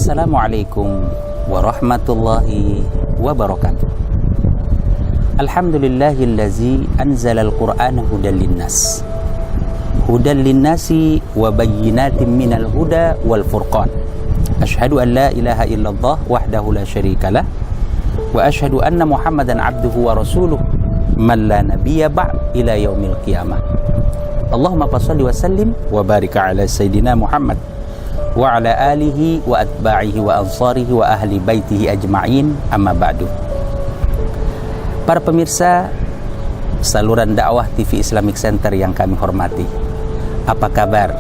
Assalamualaikum warahmatullahi wabarakatuh. Alhamdulillahillazi anzala al-Qur'ana hudan linnas. Hudan linnasi wa bayyinatin minal huda wal furqan. Asyhadu an la ilaha illallah wahdahu la syarikalah wa asyhadu anna Muhammadan abduhu wa rasuluh man la nabiyya ba'd ila yaumil qiyamah. Allahumma shalli wa sallim wa barik ala sayyidina Muhammad wa ala alihi wa atba'ihi wa ansarihi wa ahli baitihi ajma'in, amma ba'du. Para pemirsa saluran dakwah TV Islamic Center yang kami hormati, apa kabar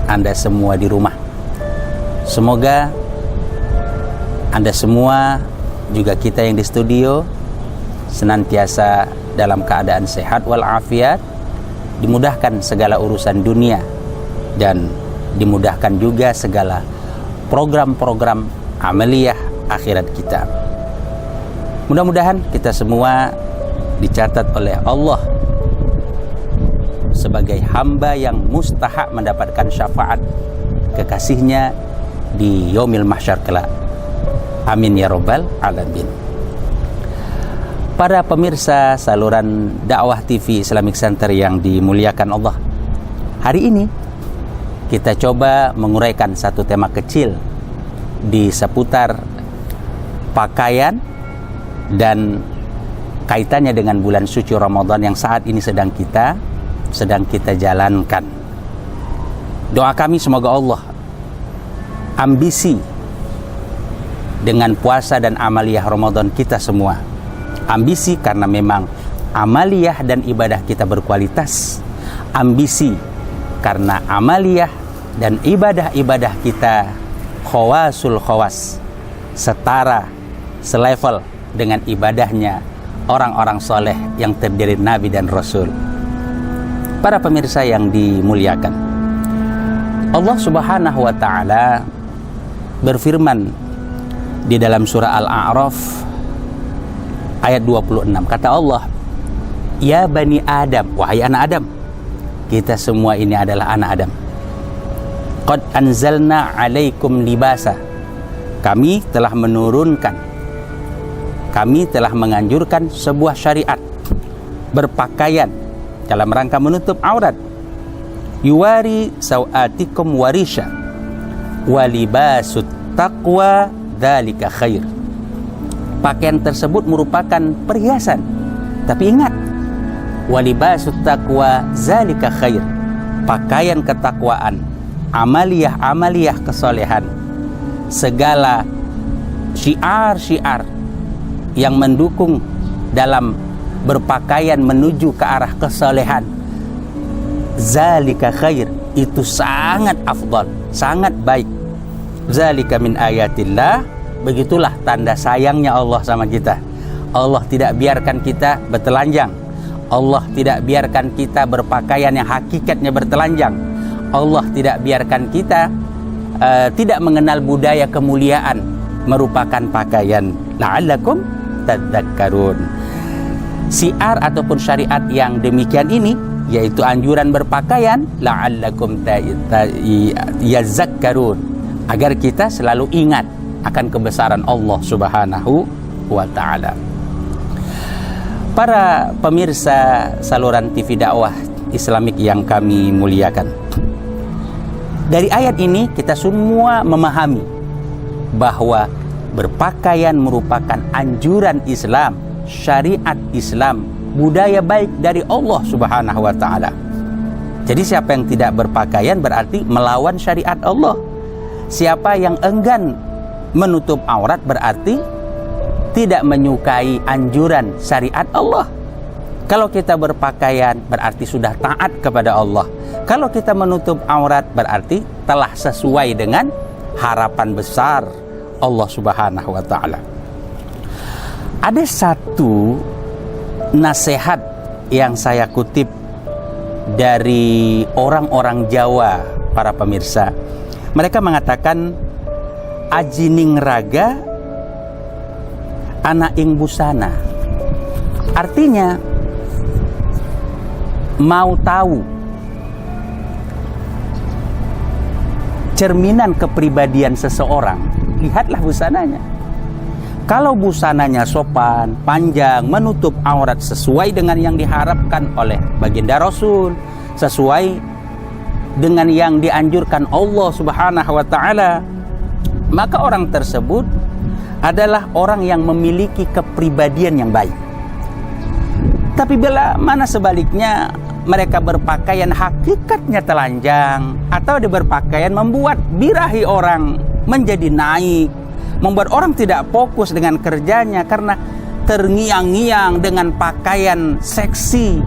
Anda semua di rumah? Semoga Anda semua, juga kita yang di studio, senantiasa dalam keadaan sehat walafiat, dimudahkan segala urusan dunia, dan dimudahkan juga segala program-program amaliyah akhirat kita. Mudah-mudahan kita semua dicatat oleh Allah sebagai hamba yang mustahak mendapatkan syafaat kekasihnya di yaumil mahsyar kelak. Amin ya rabbal alamin. Para pemirsa saluran dakwah TV Islamic Center yang dimuliakan Allah, hari ini kita coba menguraikan satu tema kecil di seputar pakaian dan kaitannya dengan bulan suci Ramadan yang saat ini sedang kita jalankan. Doa kami semoga Allah ambisi dengan puasa dan amaliyah Ramadan kita semua. Ambisi karena memang amaliyah dan ibadah kita berkualitas. Ambisi karena amaliyah dan ibadah-ibadah kita khawasul khawas, setara, selevel dengan ibadahnya orang-orang soleh yang terdiri Nabi dan Rasul. Para pemirsa yang dimuliakan, Allah Subhanahu wa ta'ala berfirman di dalam surah Al-A'raf ayat 26. Kata Allah, ya bani Adam, wahai anak Adam, kita semua ini adalah anak Adam. Qad anzalna alaikum libasa. Kami telah menganjurkan sebuah syariat berpakaian dalam rangka menutup aurat. Yuwari sawatikum warisha wa libasut taqwa dzalika khair. Pakaian tersebut merupakan perhiasan, tapi ingat, wa libasut taqwa dzalika khair. Pakaian ketakwaan, amaliyah kesolehan, segala syiar-syiar yang mendukung dalam berpakaian menuju ke arah kesolehan, zalika khair, itu sangat afdal, sangat baik. Zalika min ayatillah, begitulah tanda sayangnya Allah sama kita. Allah tidak biarkan kita bertelanjang. Allah tidak biarkan kita berpakaian yang hakikatnya bertelanjang. Allah tidak biarkan kita tidak mengenal budaya kemuliaan merupakan pakaian. La'allakum tadzakkarun. Siar ataupun syariat yang demikian ini, yaitu anjuran berpakaian, la'allakum yazakkarun, agar kita selalu ingat akan kebesaran Allah Subhanahu wa ta'ala. Para pemirsa saluran TV dakwah Islamik yang kami muliakan, dari ayat ini kita semua memahami bahwa berpakaian merupakan anjuran Islam, syariat Islam, budaya baik dari Allah Subhanahu wa ta'ala. Jadi siapa yang tidak berpakaian berarti melawan syariat Allah. Siapa yang enggan menutup aurat berarti tidak menyukai anjuran syariat Allah. Kalau kita berpakaian berarti sudah taat kepada Allah. Kalau kita menutup aurat berarti telah sesuai dengan harapan besar Allah Subhanahu wa ta'ala. Ada satu nasihat yang saya kutip dari orang-orang Jawa, para pemirsa. Mereka mengatakan, ajining raga anak ing busana. Artinya, mau tahu cerminan kepribadian seseorang, lihatlah busananya. Kalau busananya sopan, panjang, menutup aurat sesuai dengan yang diharapkan oleh baginda Rasul, sesuai dengan yang dianjurkan Allah Subhanahu wa taala, maka orang tersebut adalah orang yang memiliki kepribadian yang baik. Tapi bila mana sebaliknya mereka berpakaian hakikatnya telanjang, atau dia berpakaian membuat birahi orang menjadi naik, membuat orang tidak fokus dengan kerjanya karena terngiang-ngiang dengan pakaian seksi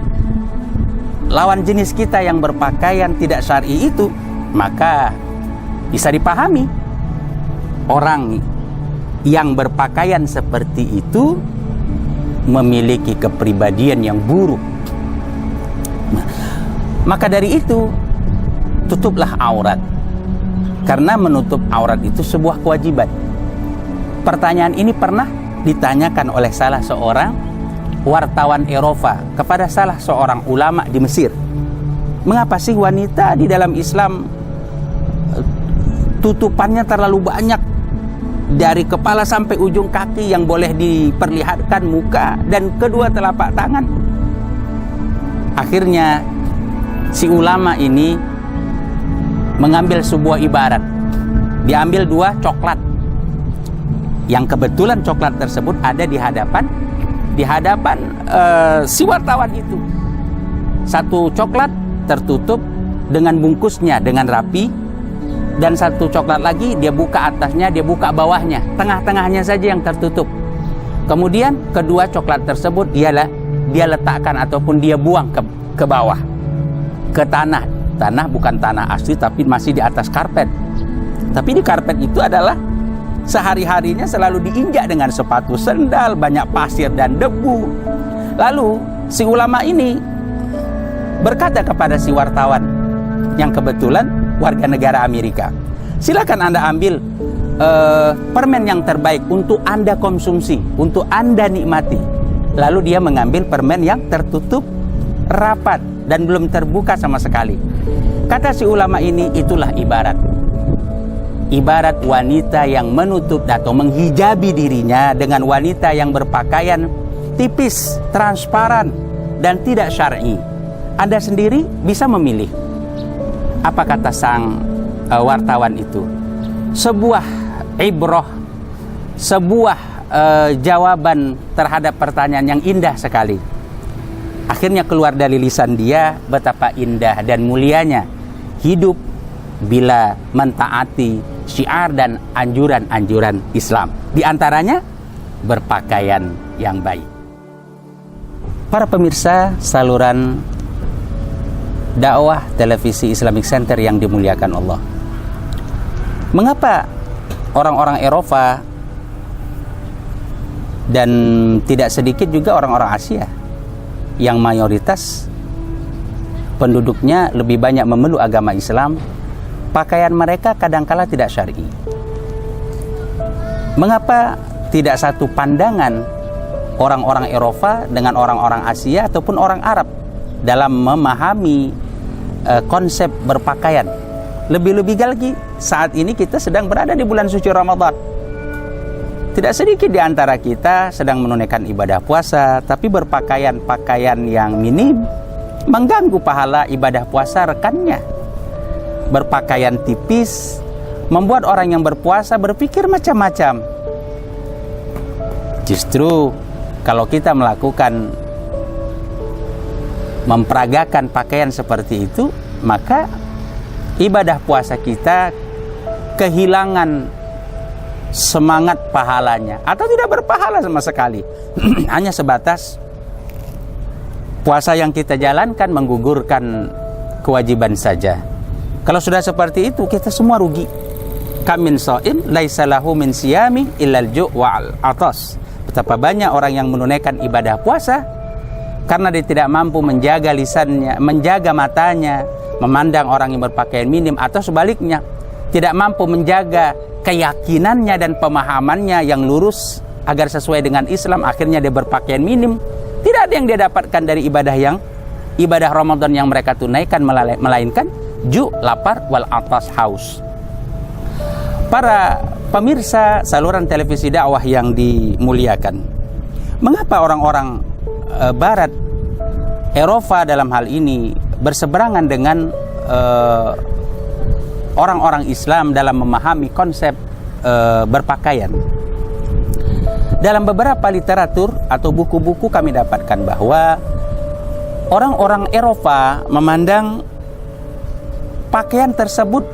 lawan jenis kita yang berpakaian tidak syar'i itu, maka bisa dipahami orang yang berpakaian seperti itu memiliki kepribadian yang buruk. Maka dari itu, tutuplah aurat, karena menutup aurat itu sebuah kewajiban. Pertanyaan ini pernah ditanyakan oleh salah seorang wartawan Eropa kepada salah seorang ulama di Mesir. Mengapa sih wanita di dalam Islam tutupannya terlalu banyak, dari kepala sampai ujung kaki yang boleh diperlihatkan muka dan kedua telapak tangan? Akhirnya si ulama ini mengambil sebuah ibarat. Diambil 2 coklat, yang kebetulan coklat tersebut ada di hadapan si wartawan itu. Satu coklat tertutup dengan bungkusnya dengan rapi, dan satu coklat lagi dia buka atasnya, dia buka bawahnya, tengah-tengahnya saja yang tertutup. Kemudian kedua coklat tersebut dia letakkan ataupun dia buang ke bawah, ke tanah bukan tanah asli tapi masih di atas karpet. Tapi di karpet itu adalah sehari-harinya selalu diinjak dengan sepatu sendal, banyak pasir dan debu. Lalu si ulama ini berkata kepada si wartawan yang kebetulan warga negara Amerika, silakan Anda ambil permen yang terbaik untuk Anda konsumsi, untuk Anda nikmati. Lalu dia mengambil permen yang tertutup rapat dan belum terbuka sama sekali. Kata si ulama ini, itulah ibarat wanita yang menutup atau menghijabi dirinya dengan wanita yang berpakaian tipis, transparan dan tidak syar'i. Anda sendiri bisa memilih. Apa kata sang wartawan itu? Sebuah ibrah, sebuah jawaban terhadap pertanyaan yang indah sekali. Akhirnya keluar dari lisan dia betapa indah dan mulianya hidup bila mentaati syiar dan anjuran-anjuran Islam. Di antaranya berpakaian yang baik. Para pemirsa saluran dakwah televisi Islamic Center yang dimuliakan Allah, mengapa orang-orang Eropa dan tidak sedikit juga orang-orang Asia yang mayoritas penduduknya lebih banyak memeluk agama Islam, pakaian mereka kadangkala tidak syar'i? Mengapa tidak satu pandangan orang-orang Eropa dengan orang-orang Asia ataupun orang Arab dalam memahami konsep berpakaian? Lebih-lebih lagi saat ini kita sedang berada di bulan suci Ramadan. Tidak sedikit di antara kita sedang menunaikan ibadah puasa, tapi berpakaian-pakaian yang minim mengganggu pahala ibadah puasa rekannya. Berpakaian tipis membuat orang yang berpuasa berpikir macam-macam. Justru kalau kita memperagakan pakaian seperti itu, maka ibadah puasa kita kehilangan semangat pahalanya atau tidak berpahala sama sekali. Hanya sebatas puasa yang kita jalankan menggugurkan kewajiban saja. Kalau sudah seperti itu, kita semua rugi. Kamin shaim laisa lahu min siyami illal ju' wal atas. Betapa banyak orang yang menunaikan ibadah puasa karena dia tidak mampu menjaga lisannya, menjaga matanya, memandang orang yang berpakaian minim, atau sebaliknya tidak mampu menjaga keyakinannya dan pemahamannya yang lurus agar sesuai dengan Islam. Akhirnya dia berpakaian minim. Tidak ada yang dia dapatkan dari ibadah Ramadan yang mereka tunaikan, melainkan ju', lapar, wal atas, haus. Para Pemirsa saluran televisi dakwah yang dimuliakan, mengapa orang-orang Barat, Eropa dalam hal ini berseberangan dengan orang-orang Islam dalam memahami konsep berpakaian? Dalam beberapa literatur atau buku-buku kami dapatkan bahwa orang-orang Eropa memandang pakaian tersebut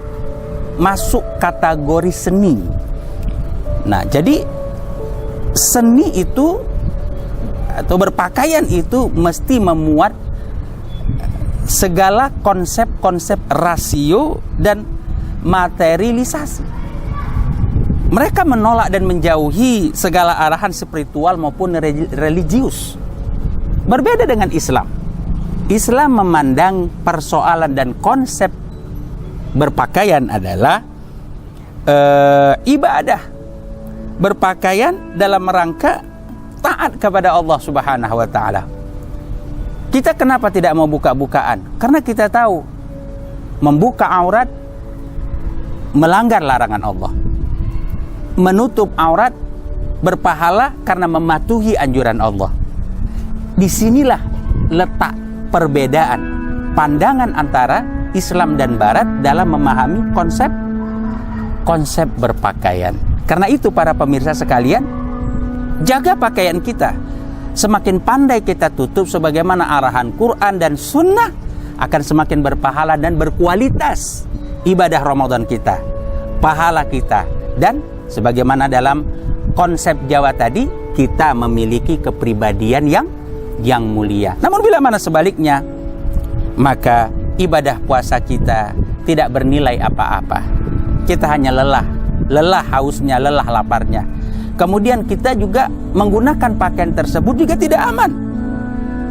masuk kategori seni. Nah, jadi seni itu atau berpakaian itu mesti memuat segala konsep-konsep rasio dan materialisasi. Mereka menolak dan menjauhi segala arahan spiritual maupun religius. Berbeda dengan Islam. Islam memandang persoalan dan konsep berpakaian adalah ibadah. Berpakaian dalam rangka taat kepada Allah Subhanahu wa taala. Kita kenapa tidak mau buka-bukaan? Karena kita tahu membuka aurat melanggar larangan Allah. Menutup aurat berpahala karena mematuhi anjuran Allah. Disinilah letak perbedaan pandangan antara Islam dan Barat dalam memahami konsep berpakaian. Karena itu para pemirsa sekalian, jaga pakaian kita. Semakin pandai kita tutup sebagaimana arahan Quran dan Sunnah, akan semakin berpahala dan berkualitas ibadah Ramadan kita, pahala kita. Dan sebagaimana dalam konsep Jawa tadi, kita memiliki kepribadian yang mulia. Namun bila mana sebaliknya, maka ibadah puasa kita tidak bernilai apa-apa. Kita hanya lelah hausnya, lelah laparnya. Kemudian kita juga menggunakan pakaian tersebut juga tidak aman.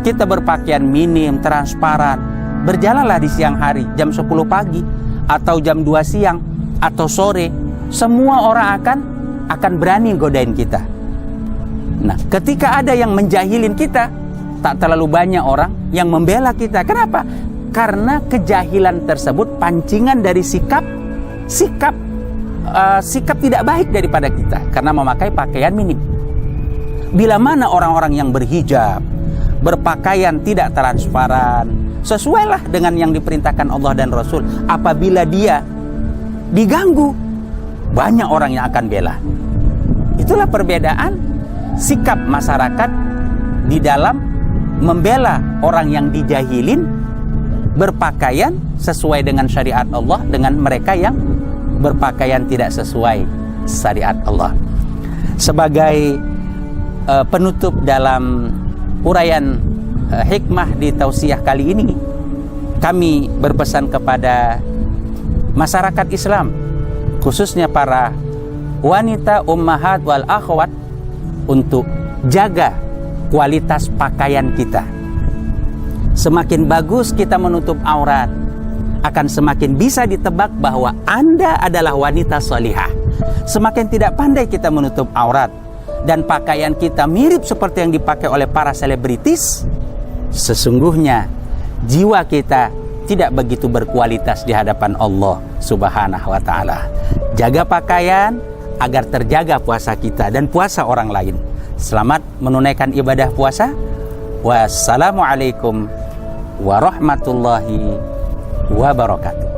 Kita berpakaian minim, transparan, berjalanlah di siang hari, jam 10 pagi atau jam 2 siang atau sore, semua orang akan berani godain kita. Nah, ketika ada yang menjahilin kita, tak terlalu banyak orang yang membela kita. Kenapa? Karena kejahilan tersebut pancingan dari sikap tidak baik daripada kita karena memakai pakaian minim. Bila mana orang-orang yang berhijab, berpakaian tidak transparan, sesuailah dengan yang diperintahkan Allah dan Rasul, apabila dia diganggu, banyak orang yang akan bela. Itulah perbedaan sikap masyarakat di dalam membela orang yang dijahilin berpakaian sesuai dengan syariat Allah dengan mereka yang berpakaian tidak sesuai syariat Allah. Sebagai penutup dalam uraian hikmah di tausiah kali ini, kami berpesan kepada masyarakat Islam, khususnya para wanita ummahat wal akhwat, untuk jaga kualitas pakaian kita. Semakin bagus kita menutup aurat, akan semakin bisa ditebak bahwa Anda adalah wanita salihah. Semakin tidak pandai kita menutup aurat dan pakaian kita mirip seperti yang dipakai oleh para selebritis, sesungguhnya jiwa kita tidak begitu berkualitas di hadapan Allah Subhanahu wa taala. Jaga pakaian agar terjaga puasa kita dan puasa orang lain. Selamat menunaikan ibadah puasa. Wassalamualaikum warahmatullahi wabarakatuh.